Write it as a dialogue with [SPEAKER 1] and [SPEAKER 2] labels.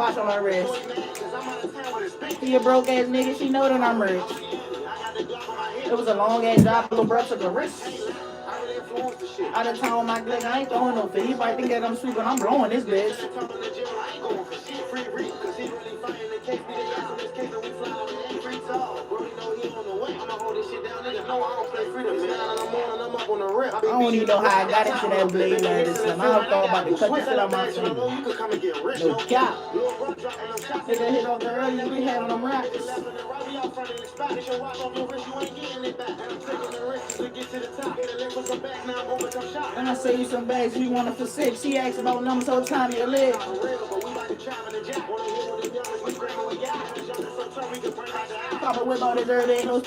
[SPEAKER 1] watch on my wrist. He a broke ass nigga, she know that I'm rich. It was a long ass drive, little bro took a risk. Out of town with my clique, I ain't throwing no fit. He probably think that I'm stupid, I'm blowing this bitch. I don't even know how I got into that blade like this. I thought about to cut this shit out my finger. No cap. Nigga hit off the early, we having them racks. And I say you some bags, we want it for 6. She asked about numbers, whole time you live. Papa whip out his early, ain't no